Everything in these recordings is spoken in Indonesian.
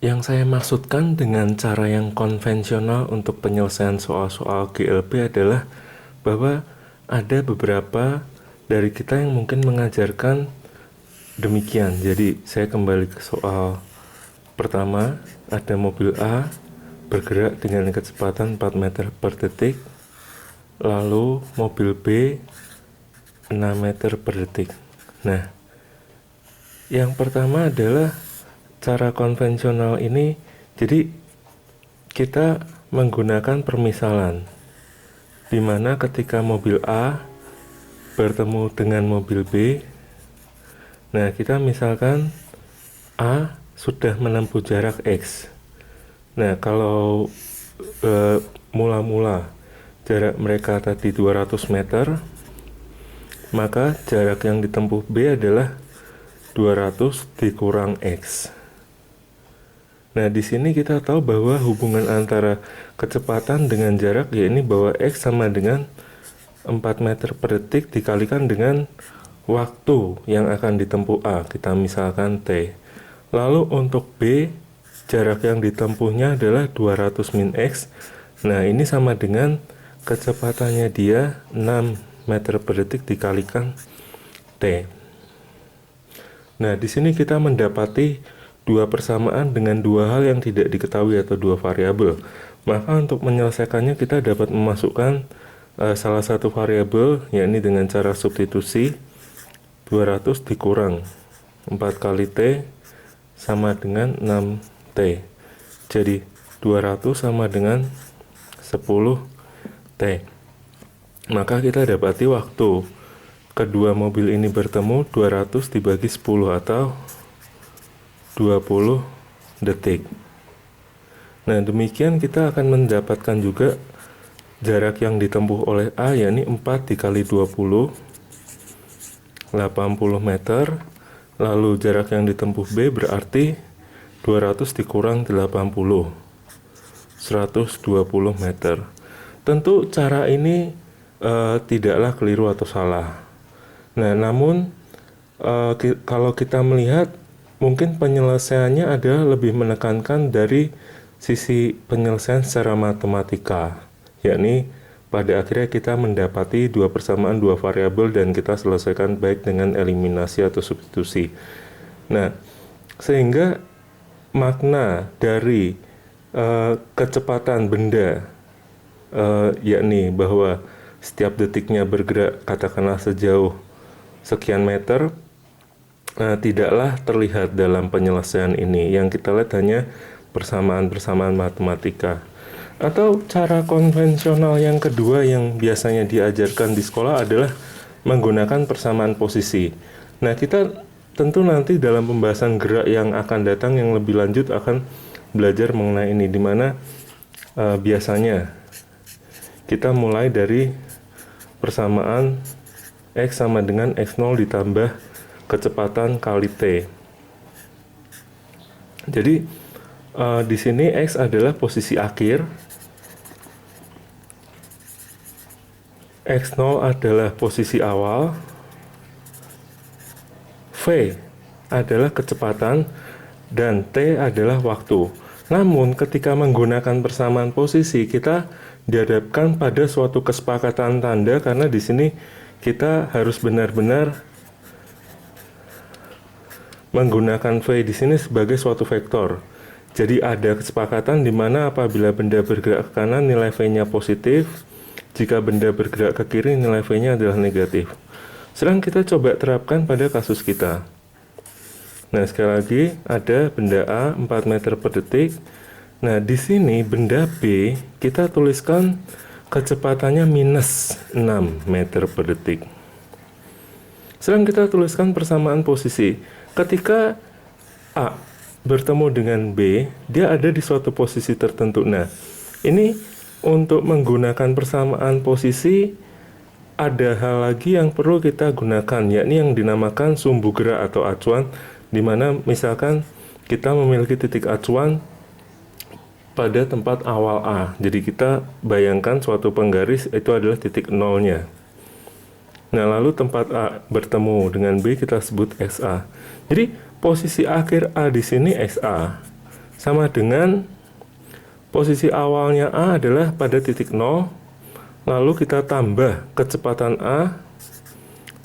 Yang saya maksudkan dengan cara yang konvensional untuk penyelesaian soal-soal GLP adalah bahwa ada beberapa dari kita yang mungkin mengajarkan demikian. Jadi saya kembali ke soal pertama, ada mobil A bergerak dengan kecepatan 4 meter per detik, lalu mobil B 6 meter per detik. Nah, yang pertama adalah cara konvensional ini, jadi kita menggunakan permisalan, di mana ketika mobil A bertemu dengan mobil B, nah kita misalkan A sudah menempuh jarak X. Nah, kalau mula-mula jarak mereka tadi 200 meter, maka jarak yang ditempuh B adalah 200 dikurang X. Nah, di sini kita tahu bahwa hubungan antara kecepatan dengan jarak, yakni bahwa X sama dengan 4 meter per detik dikalikan dengan waktu yang akan ditempuh A, kita misalkan T. Lalu untuk B, jarak yang ditempuhnya adalah 200 min X. Nah, ini sama dengan kecepatannya dia 6 meter per detik dikalikan T. Nah, di sini kita mendapati dua persamaan dengan dua hal yang tidak diketahui atau dua variabel. Maka untuk menyelesaikannya kita dapat memasukkan salah satu variabel, yakni dengan cara substitusi 200 dikurang 4 kali T sama dengan 6T. Jadi 200 sama dengan 10 T. Maka kita dapati waktu kedua mobil ini bertemu 200 dibagi 10 atau 20 detik. Nah, demikian kita akan mendapatkan juga jarak yang ditempuh oleh A, yakni 4 dikali 20, 80 meter. Lalu jarak yang ditempuh B berarti 200 dikurang 80, 120 meter. Tentu cara ini tidaklah keliru atau salah. Nah, namun kalau kita melihat, mungkin penyelesaiannya adalah lebih menekankan dari sisi penyelesaian secara matematika, yakni pada akhirnya kita mendapati dua persamaan dua variabel dan kita selesaikan baik dengan eliminasi atau substitusi. Nah, sehingga makna dari kecepatan benda, yakni bahwa setiap detiknya bergerak katakanlah sejauh sekian meter, tidaklah terlihat dalam penyelesaian ini. Yang kita lihat hanya persamaan-persamaan matematika. Atau cara konvensional yang kedua yang biasanya diajarkan di sekolah adalah menggunakan persamaan posisi. Nah, kita tentu nanti dalam pembahasan gerak yang akan datang yang lebih lanjut akan belajar mengenai ini, di mana biasanya kita mulai dari persamaan X sama dengan X0 ditambah kecepatan kali T. Jadi di sini X adalah posisi akhir, X0 adalah posisi awal, V adalah kecepatan, dan T adalah waktu. Namun ketika menggunakan persamaan posisi, kita dihadapkan pada suatu kesepakatan tanda, karena di sini kita harus benar-benar menggunakan V di sini sebagai suatu vektor. Jadi ada kesepakatan di mana apabila benda bergerak ke kanan nilai V-nya positif, jika benda bergerak ke kiri nilai V-nya adalah negatif. Sekarang kita coba terapkan pada kasus kita. Nah, sekali lagi ada benda A 4 meter per detik. Nah, di sini benda B kita tuliskan kecepatannya minus 6 meter per detik. Sekarang kita tuliskan persamaan posisi. Ketika A bertemu dengan B, dia ada di suatu posisi tertentu. Nah, ini untuk menggunakan persamaan posisi, ada hal lagi yang perlu kita gunakan, yakni yang dinamakan sumbu gerak atau acuan, di mana misalkan kita memiliki titik acuan pada tempat awal A. Jadi kita bayangkan suatu penggaris itu adalah titik nolnya. Nah, lalu tempat A bertemu dengan B kita sebut XA. Jadi posisi akhir A di sini XA. sama dengan posisi awalnya A adalah pada titik 0, lalu kita tambah kecepatan A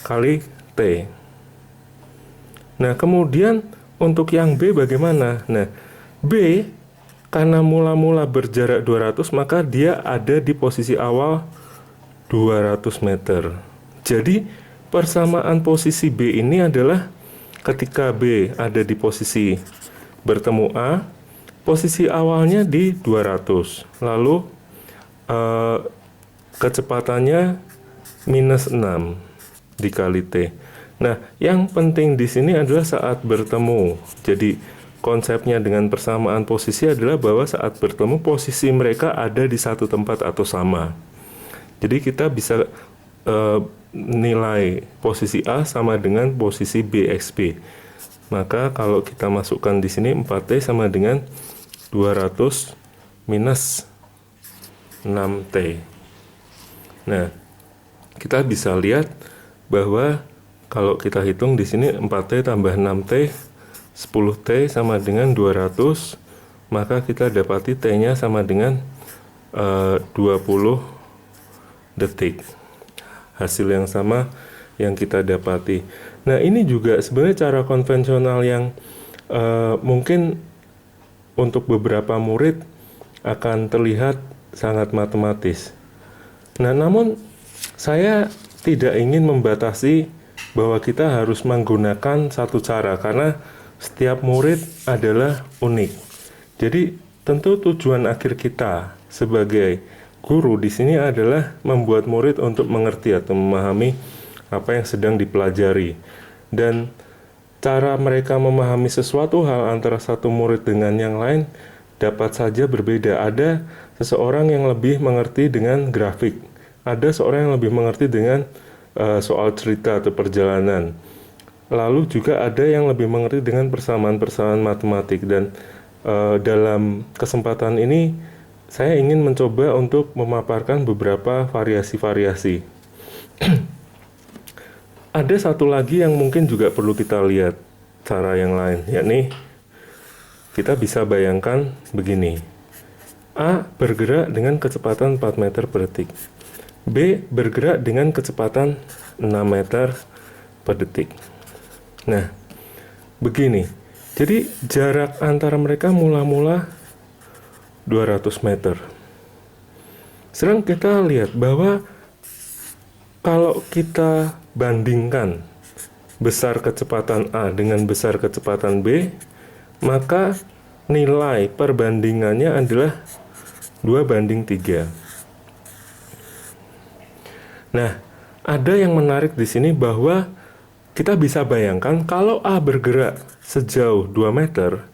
kali T. Nah, kemudian untuk yang B bagaimana? Nah, B karena mula-mula berjarak 200, maka dia ada di posisi awal 200 meter. Jadi, persamaan posisi B ini adalah ketika B ada di posisi bertemu A, posisi awalnya di 200, lalu kecepatannya minus 6 dikali T. Nah, yang penting di sini adalah saat bertemu. Jadi, konsepnya dengan persamaan posisi adalah bahwa saat bertemu posisi mereka ada di satu tempat atau sama. Jadi, kita bisa nilai posisi A sama dengan posisi B XB. Maka kalau kita masukkan di sini 4T sama dengan 200 minus 6T. Nah, kita bisa lihat bahwa kalau kita hitung di sini 4T tambah 6T, 10T sama dengan 200, maka kita dapati T-nya sama dengan 20 detik. Hasil yang sama yang kita dapati. Nah, ini juga sebenarnya cara konvensional yang mungkin untuk beberapa murid akan terlihat sangat matematis. Nah, namun saya tidak ingin membatasi bahwa kita harus menggunakan satu cara karena setiap murid adalah unik. Jadi, tentu tujuan akhir kita sebagai guru di sini adalah membuat murid untuk mengerti atau memahami apa yang sedang dipelajari. Dan cara mereka memahami sesuatu hal antara satu murid dengan yang lain dapat saja berbeda. Ada seseorang yang lebih mengerti dengan grafik, ada seorang yang lebih mengerti dengan soal cerita atau perjalanan. Lalu juga ada yang lebih mengerti dengan persamaan-persamaan matematik. Dan dalam kesempatan ini saya ingin mencoba untuk memaparkan beberapa variasi-variasi. Ada satu lagi yang mungkin juga perlu kita lihat cara yang lain, yakni kita bisa bayangkan begini. A bergerak dengan kecepatan 4 meter per detik. B bergerak dengan kecepatan 6 meter per detik. Nah, begini. Jadi jarak antara mereka mula-mula 200 meter. Sekarang kita lihat bahwa kalau kita bandingkan besar kecepatan A dengan besar kecepatan B, maka nilai perbandingannya adalah 2:3. Nah, ada yang menarik di sini bahwa kita bisa bayangkan kalau A bergerak sejauh 2 meter,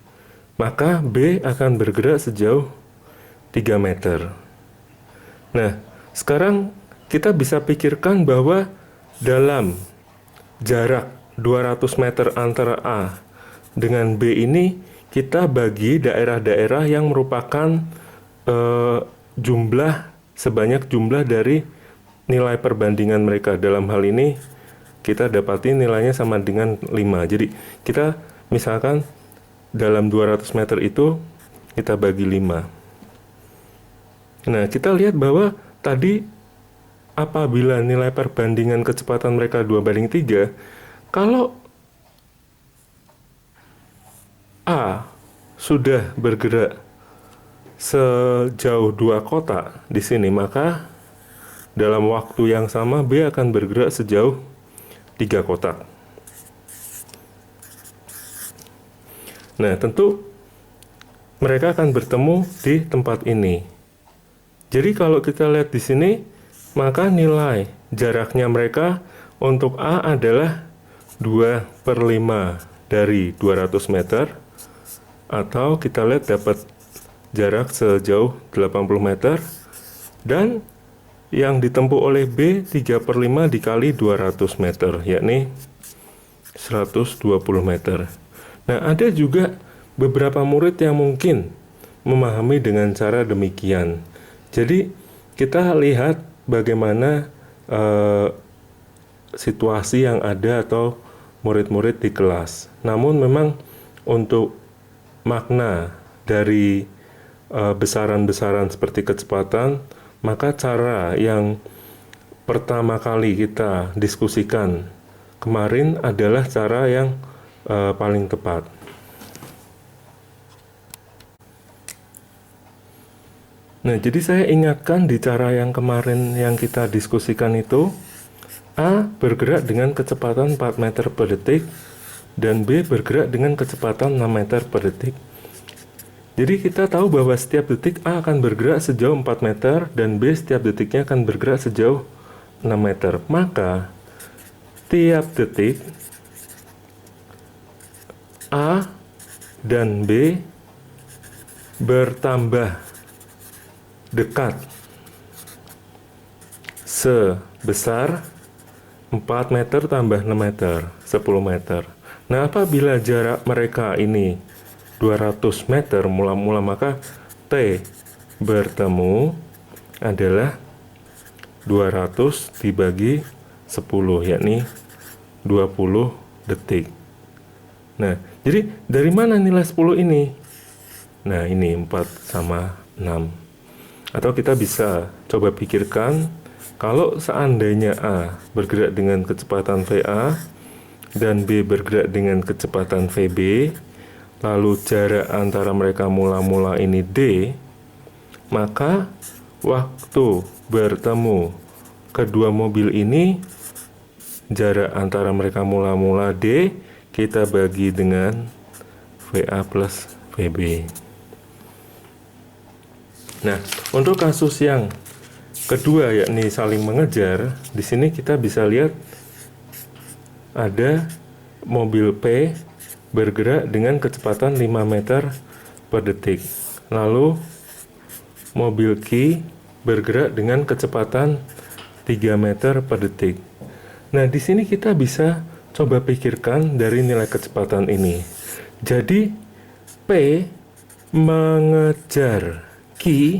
maka B akan bergerak sejauh 3 meter. Nah, sekarang kita bisa pikirkan bahwa dalam jarak 200 meter antara A dengan B ini, kita bagi daerah-daerah yang merupakan sebanyak jumlah dari nilai perbandingan mereka. Dalam hal ini kita dapati nilainya sama dengan 5. Jadi kita misalkan dalam 200 meter itu kita bagi 5. Nah, kita lihat bahwa tadi apabila nilai perbandingan kecepatan mereka 2:3, kalau A sudah bergerak sejauh 2 kotak di sini, maka dalam waktu yang sama B akan bergerak sejauh 3 kotak. Nah, tentu mereka akan bertemu di tempat ini. Jadi kalau kita lihat di sini, maka nilai jaraknya mereka untuk A adalah 2/5 dari 200 meter, atau kita lihat dapat jarak sejauh 80 meter, dan yang ditempuh oleh B 3/5 dikali 200 meter, yakni 120 meter. Nah, ada juga beberapa murid yang mungkin memahami dengan cara demikian. Jadi, kita lihat bagaimana situasi yang ada atau murid-murid di kelas. Namun memang untuk makna dari besaran-besaran seperti kecepatan, maka cara yang pertama kali kita diskusikan kemarin adalah cara yang paling tepat. Nah, jadi saya ingatkan di cara yang kemarin yang kita diskusikan itu, A bergerak dengan kecepatan 4 meter per detik, dan B bergerak dengan kecepatan 6 meter per detik. Jadi kita tahu bahwa setiap detik A akan bergerak sejauh 4 meter, dan B setiap detiknya akan bergerak sejauh 6 meter. Maka, tiap detik A dan B bertambah dekat sebesar 4 meter tambah 6 meter, 10 meter. Nah, apabila jarak mereka ini 200 meter mula-mula, maka T bertemu adalah 200 dibagi 10, yakni 20 detik. Nah, jadi dari mana nilai 10 ini? Nah, ini 4 sama 6. Atau kita bisa coba pikirkan, kalau seandainya A bergerak dengan kecepatan VA dan B bergerak dengan kecepatan VB, lalu jarak antara mereka mula-mula ini D, maka waktu bertemu kedua mobil ini, jarak antara mereka mula-mula D, kita bagi dengan VA plus VB. Nah, untuk kasus yang kedua, yakni saling mengejar, di sini kita bisa lihat ada mobil P bergerak dengan kecepatan 5 meter per detik. Lalu mobil Q bergerak dengan kecepatan 3 meter per detik. Nah, di sini kita bisa coba pikirkan dari nilai kecepatan ini. Jadi, P mengejar Q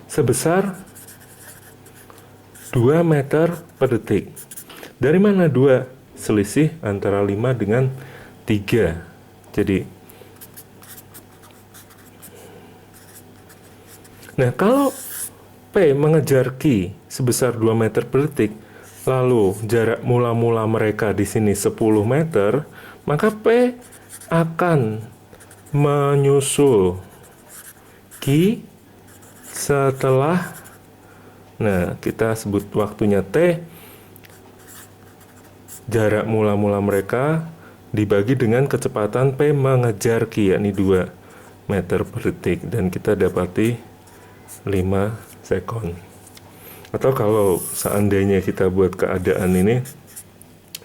sebesar 2 meter per detik. Dari mana 2? Selisih antara 5 dengan 3. Jadi, nah, kalau P mengejar Q sebesar 2 meter per detik, lalu jarak mula-mula mereka di sini 10 meter, maka P akan menyusul Q setelah, nah, kita sebut waktunya T, jarak mula-mula mereka dibagi dengan kecepatan P mengejar Q, yakni 2 meter per detik, dan kita dapati 5 sekon. Atau kalau seandainya kita buat keadaan ini,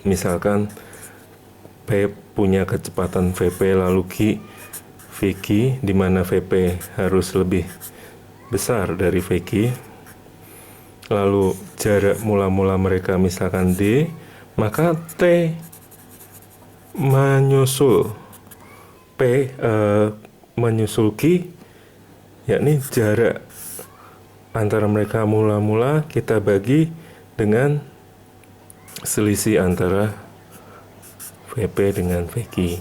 misalkan P punya kecepatan VP lalu Q VQ, di mana VP harus lebih besar dari VQ, lalu jarak mula-mula mereka misalkan D, maka T menyusul P menyusul Q, yakni jarak antara mereka mula-mula kita bagi dengan selisih antara VP dengan VQ.